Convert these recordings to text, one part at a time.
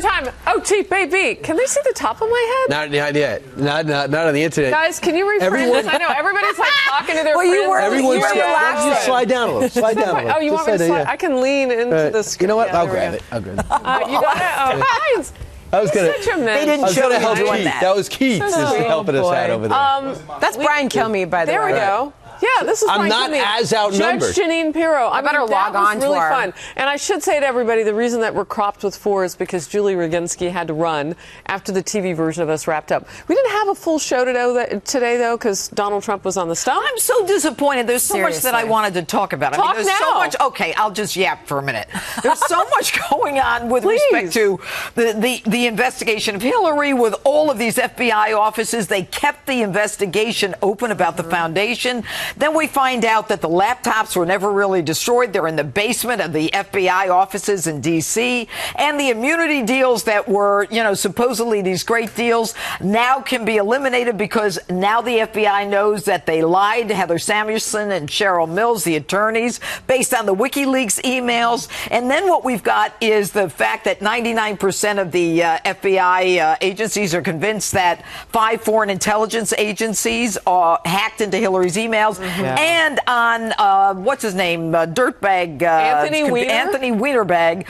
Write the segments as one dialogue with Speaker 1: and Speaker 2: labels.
Speaker 1: time. OT, baby. Can they see the top of my head?
Speaker 2: Not yet. Not on the internet.
Speaker 1: Guys, can you rephrase this? I know everybody's like talking to their friends.
Speaker 2: Everyone's slide down a little. Slide down a little.
Speaker 1: Oh, you want me to slide? I can lean into the screen.
Speaker 2: You know what? I'll grab it. I'll grab it.
Speaker 1: You got it? Oh, thanks.
Speaker 2: I was going
Speaker 1: to.
Speaker 3: They didn't show you
Speaker 2: help
Speaker 3: doing
Speaker 2: Keith.
Speaker 3: that.
Speaker 2: That was Keith just helping us out over there.
Speaker 4: That's Brian Kilmeade, by the way.
Speaker 1: There we go. Yeah, this is
Speaker 2: I'm not as outnumbered.
Speaker 1: Judge Janine Pirro. I
Speaker 4: better log on to
Speaker 1: really
Speaker 4: her.
Speaker 1: Fun. And I should say to everybody, the reason that we're cropped with 4 is because Julie Roginski had to run after the TV version of us wrapped up. We didn't have a full show today, though, because Donald Trump was on the stump.
Speaker 3: I'm so disappointed. There's so much that I wanted to talk about.
Speaker 1: Talk
Speaker 3: there's
Speaker 1: now.
Speaker 3: so much. Okay, I'll just yap for a minute. There's so much going on with respect to the investigation of Hillary, with all of these FBI offices. They kept the investigation open about the foundation. Then we find out that the laptops were never really destroyed. They're in the basement of the FBI offices in D.C. And the immunity deals that were, supposedly these great deals now can be eliminated because now the FBI knows that they lied to Heather Samuelson and Cheryl Mills, the attorneys, based on the WikiLeaks emails. And then what we've got is the fact that 99% of the FBI agencies are convinced that 5 foreign intelligence agencies hacked into Hillary's emails. And on, what's his name, dirtbag.
Speaker 1: Anthony Weiner?
Speaker 3: Anthony Weinerbag.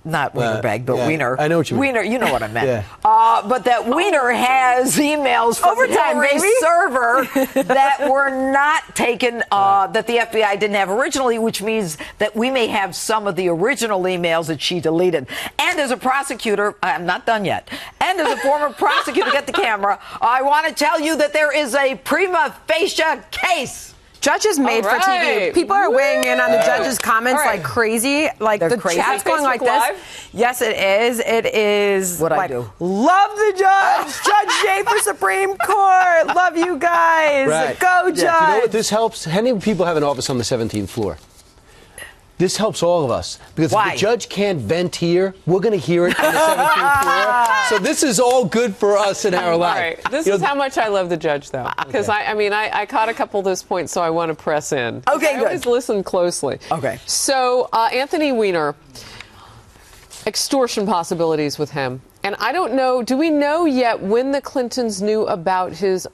Speaker 3: Not Weinerbag, but Weiner.
Speaker 2: I know what you mean.
Speaker 3: Weiner, you know what I meant.
Speaker 2: Yeah.
Speaker 3: But that Weiner has emails from Hillary's server that were not taken, that the FBI didn't have originally, which means that we may have some of the original emails that she deleted. And as a prosecutor, I'm not done yet, and as a former prosecutor, get the camera, I want to tell you that there is a prima facie case.
Speaker 4: Judges made for TV. People are weighing in on the judges' comments like crazy. Like
Speaker 3: They're
Speaker 4: the
Speaker 3: crazy.
Speaker 4: chat's going like
Speaker 1: Live?
Speaker 4: this. Yes, it is. It is.
Speaker 3: What
Speaker 4: like,
Speaker 3: I do.
Speaker 4: Love the judge. Judge Jay for Supreme Court. Love you guys.
Speaker 2: Right.
Speaker 4: Go, Judge.
Speaker 2: You know what this helps? How many people have an office on the 17th floor? This helps all of us. Because if the judge can't vent here, we're going to hear it on the 17th floor. So this is all good for us in our life.
Speaker 1: All right. This is how much I love the judge, though. Because, I caught a couple of those points, so I want to press in.
Speaker 3: Okay,
Speaker 1: I always listen closely.
Speaker 3: Okay.
Speaker 1: So, Anthony Weiner, extortion possibilities with him. And I don't know, do we know yet when the Clintons knew about his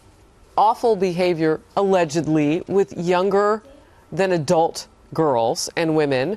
Speaker 1: awful behavior, allegedly, with younger than adult girls and women,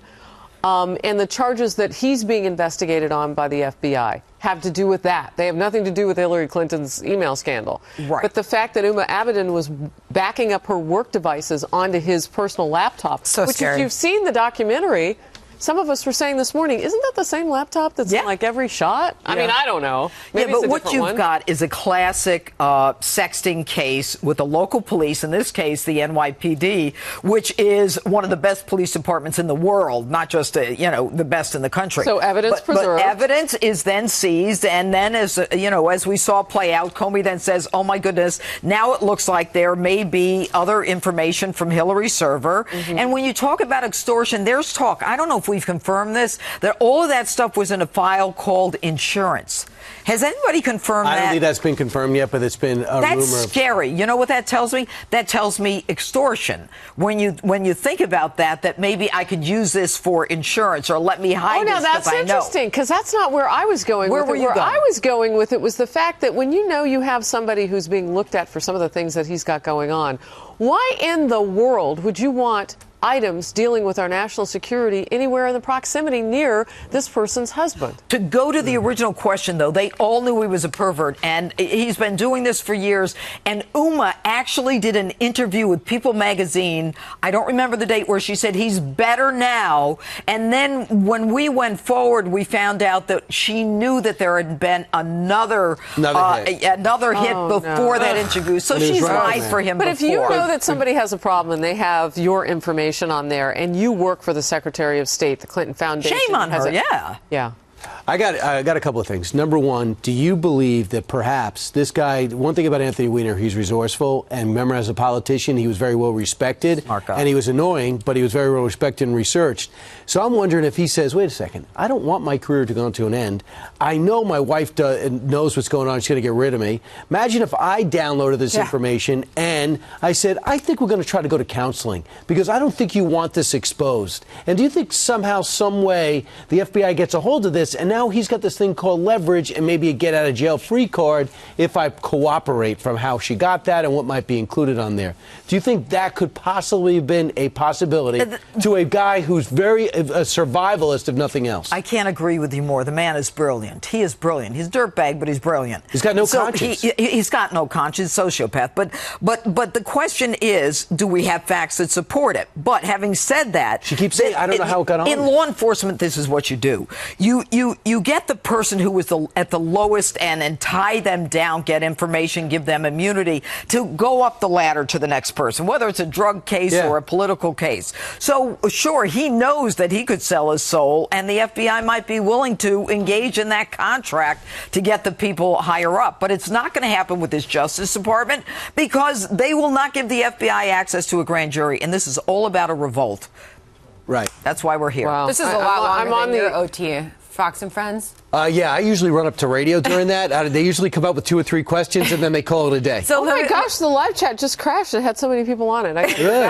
Speaker 1: and the charges that he's being investigated on by the FBI have to do with that. They have nothing to do with Hillary Clinton's email scandal.
Speaker 3: Right.
Speaker 1: But the fact that Uma Abedin was backing up her work devices onto his personal laptop, which
Speaker 4: scary.
Speaker 1: if you've seen the documentary, some of us were saying this morning, isn't that the same laptop that's in like every shot? I mean, I don't know. Maybe
Speaker 3: but
Speaker 1: it's a
Speaker 3: what
Speaker 1: different
Speaker 3: you've
Speaker 1: one.
Speaker 3: got is a classic sexting case with the local police, in this case, the NYPD, which is one of the best police departments in the world, not just, the best in the country.
Speaker 1: So evidence preserved.
Speaker 3: But evidence is then seized, and then, as we saw play out, Comey then says, oh, my goodness, now it looks like there may be other information from Hillary's server. And when you talk about extortion, there's talk. I don't know if we've confirmed this, that all of that stuff was in a file called insurance. Has anybody confirmed that?
Speaker 2: I don't think that's been confirmed yet, but it's been a rumor.
Speaker 3: That's scary. You know what that tells me? That tells me extortion. When you think about that maybe I could use this for insurance, or let me hide this
Speaker 1: that's
Speaker 3: I know.
Speaker 1: interesting, because that's not where I was going with it.
Speaker 3: Where
Speaker 1: I was going with it was the fact that when you have somebody who's being looked at for some of the things that he's got going on, why in the world would you want items dealing with our national security anywhere in the proximity near this person's husband?
Speaker 3: To go to the original question, though, they all knew he was a pervert, and he's been doing this for years. And Uma actually did an interview with People magazine, I don't remember the date, where she said he's better now. And then when we went forward, we found out that she knew that there had been another hit before that interview. So she's lied for him
Speaker 1: But
Speaker 3: before.
Speaker 1: if you know that somebody has a problem and they have your information on there, and you work for the Secretary of State, the Clinton Foundation.
Speaker 3: Shame on her,
Speaker 1: Yeah.
Speaker 2: I got a couple of things. Number one, do you believe that perhaps this guy, one thing about Anthony Weiner, he's resourceful, and remember, as a politician, he was very well respected, and he was annoying, but he was very well respected and researched. So I'm wondering if he says, wait a second, I don't want my career to go to an end. I know my wife knows what's going on. She's going to get rid of me. Imagine if I downloaded this information and I said, I think we're going to try to go to counseling because I don't think you want this exposed. And do you think somehow, some way, the FBI gets a hold of this this, and now he's got this thing called leverage and maybe a get-out-of-jail-free card if I cooperate from how she got that and what might be included on there. Do you think that could possibly have been a possibility to a guy who's very a survivalist, if nothing else?
Speaker 3: I can't agree with you more. The man is brilliant. He is brilliant. He's a dirtbag, but he's brilliant.
Speaker 2: He's got no conscience.
Speaker 3: He's got no conscience, sociopath. But the question is, do we have facts that support it? But having said that,
Speaker 2: she keeps saying, I don't know how it got on.
Speaker 3: In law enforcement, this is what you do. You get the person who was at the lowest and tie them down, get information, give them immunity to go up the ladder to the next person, whether it's a drug case or a political case. So, sure, he knows that he could sell his soul, and the FBI might be willing to engage in that contract to get the people higher up. But it's not going to happen with this Justice Department because they will not give the FBI access to a grand jury, and this is all about a revolt.
Speaker 2: Right.
Speaker 3: That's why we're here.
Speaker 4: This is a lot longer than your OT. Fox and Friends?
Speaker 2: Yeah, I usually run up to radio during that. They usually come up with 2 or 3 questions, and then they call it a day.
Speaker 1: So, oh my gosh, the live chat just crashed. It had so many people on it.
Speaker 2: Really?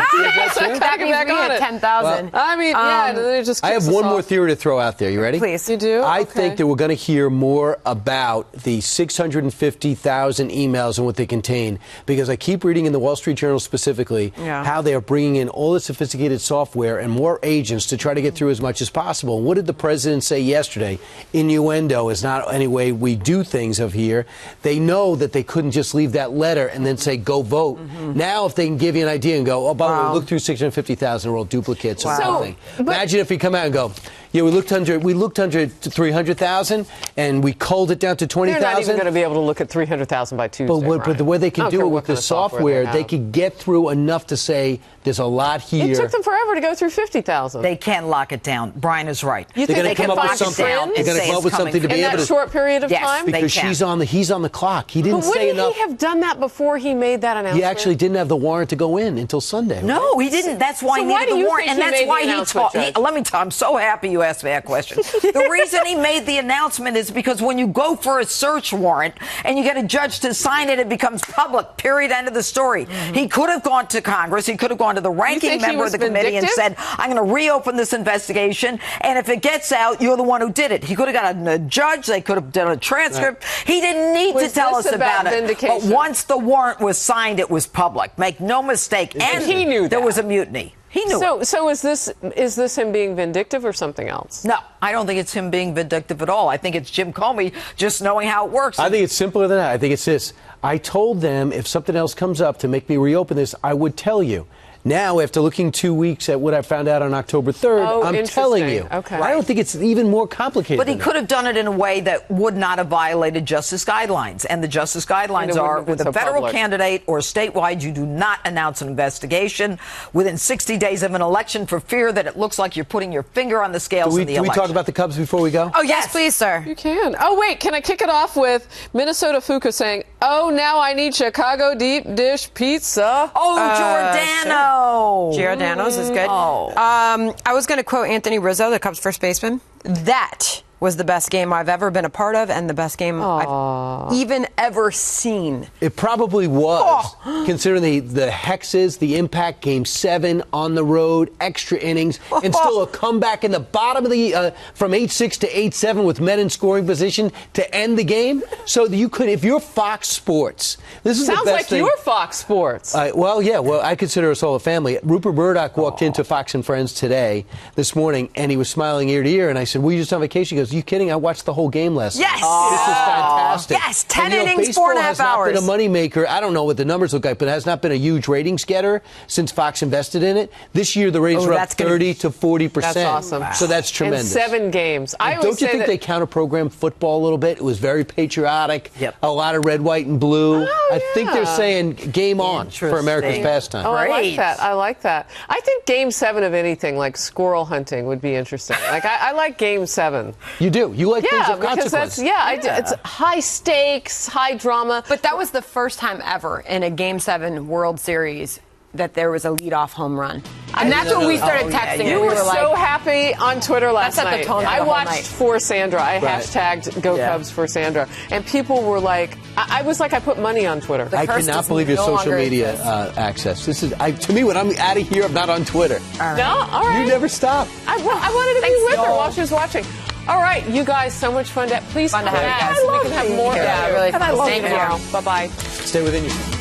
Speaker 1: Back on it.
Speaker 4: 10,000.
Speaker 1: Well, I mean, it just
Speaker 2: I have one more theory to throw out there. You ready?
Speaker 4: Please.
Speaker 1: You do?
Speaker 2: I think that we're going to hear more about the 650,000 emails and what they contain, because I keep reading in the Wall Street Journal specifically how they are bringing in all the sophisticated software and more agents to try to get through as much as possible. And what did the president say yesterday? Innuendo is not any way we do things of here. They know that they couldn't just leave that letter and then say, go vote. Now, if they can give you an idea and go, oh, by the way, look through 650,000 are all duplicates or something. Imagine if we come out and go, yeah, we looked under 300,000 and we culled it down to 20,000.
Speaker 1: They're not even going to be able to look at 300,000 by Tuesday.
Speaker 2: But the way they can do it with the software, they could get through enough to say there's a lot here.
Speaker 1: It took them forever to go through 50,000.
Speaker 3: They can lock it down. Brian is right.
Speaker 1: You think they can lock it down?
Speaker 2: They're going to come up with something to be able to.
Speaker 1: In that short period of time?
Speaker 2: Because he's on the clock. He didn't say enough.
Speaker 1: Wouldn't he have done that before he made that announcement?
Speaker 2: He actually didn't have the warrant to go in until Sunday.
Speaker 3: No, he didn't. That's why he needed the warrant. And that's why he talked. Let me tell you, I'm so happy you asked me that question. The reason he made the announcement is because when you go for a search warrant and you get a judge to sign it, it becomes public. Period. End of the story. He could have gone to Congress. He could have gone to the ranking member of the committee and said, I'm going to reopen this investigation. And if it gets out, you're the one who did it. He could have gotten a judge. They could have done a transcript. Right. He didn't need to tell us about it. But once the warrant was signed, it was public. Make no mistake. And
Speaker 1: he knew
Speaker 3: there was a mutiny. He knew it.
Speaker 1: So is this him being vindictive or something else?
Speaker 3: No, I don't think it's him being vindictive at all. I think it's Jim Comey just knowing how it works.
Speaker 2: I think it's simpler than that. I think it's this. I told them if something else comes up to make me reopen this, I would tell you. Now, after looking 2 weeks at what I found out on October 3rd, I'm telling you.
Speaker 1: Okay.
Speaker 2: I don't think it's even more complicated.
Speaker 3: But he could have done it in a way that would not have violated justice guidelines. And the justice guidelines are, with a federal candidate or statewide, you do not announce an investigation within 60 days of an election for fear that it looks like you're putting your finger on the scales in the election.
Speaker 2: Can we talk about the Cubs before we go?
Speaker 4: Oh, yes, please, sir.
Speaker 1: You can. Oh, wait, can I kick it off with Minnesota Fuka saying, oh, now I need Chicago deep dish pizza.
Speaker 3: Oh, Giordano.
Speaker 4: Giordano's is good. I was going to quote Anthony Rizzo, the Cubs first baseman. That was the best game I've ever been a part of and the best game I've even ever seen.
Speaker 2: It probably was, considering the hexes, the impact, Game 7 on the road, extra innings, and still a comeback in the bottom of the from 8-6 to 8-7 with men in scoring position to end the game. So you could, if you're Fox Sports, this is the best thing.
Speaker 1: Sounds like you're Fox Sports.
Speaker 2: Well, I consider us all a family. Rupert Murdoch walked into Fox and Friends this morning, and he was smiling ear to ear, and I said, were you just on vacation? He goes, you kidding? I watched the whole game last night. This is fantastic.
Speaker 4: Yes, 10 innings, 4.5 hours.
Speaker 2: Baseball has not been a moneymaker. I don't know what the numbers look like, but it has not been a huge ratings getter since Fox invested in it. This year, the ratings were up 30 to 40%.
Speaker 1: That's awesome.
Speaker 2: So that's tremendous.
Speaker 1: In 7 games.
Speaker 2: Don't you think they counter-programmed football a little bit? It was very patriotic. A lot of red, white, and blue. I think they're saying game on for America's pastime.
Speaker 1: Oh, I like that. I like that. I think Game 7 of anything, like squirrel hunting, would be interesting. Like I like Game 7.
Speaker 2: You do? You like things of
Speaker 1: because
Speaker 2: consequence?
Speaker 1: It's high stakes, high drama.
Speaker 4: But that was the first time ever in a Game 7 World Series that there was a leadoff home run. And that's when we started texting.
Speaker 1: You were so happy on Twitter last night.
Speaker 4: The tone
Speaker 1: I watched For Sandra. I hashtagged Go Cubs for Sandra. And people were like, I was like, I put money on Twitter.
Speaker 2: I cannot believe your social media access. This is, to me, when I'm out of here, I'm not on Twitter.
Speaker 1: No? All right.
Speaker 2: You never stop.
Speaker 1: I wanted to be with her while she was watching. All right, you guys, so much fun. Please
Speaker 4: Fun to
Speaker 1: come
Speaker 4: have you
Speaker 1: back
Speaker 4: guys.
Speaker 1: so we can have more.
Speaker 4: Yeah, really
Speaker 3: and I love
Speaker 1: See you
Speaker 3: it.
Speaker 1: tomorrow. Bye-bye.
Speaker 2: Stay within you.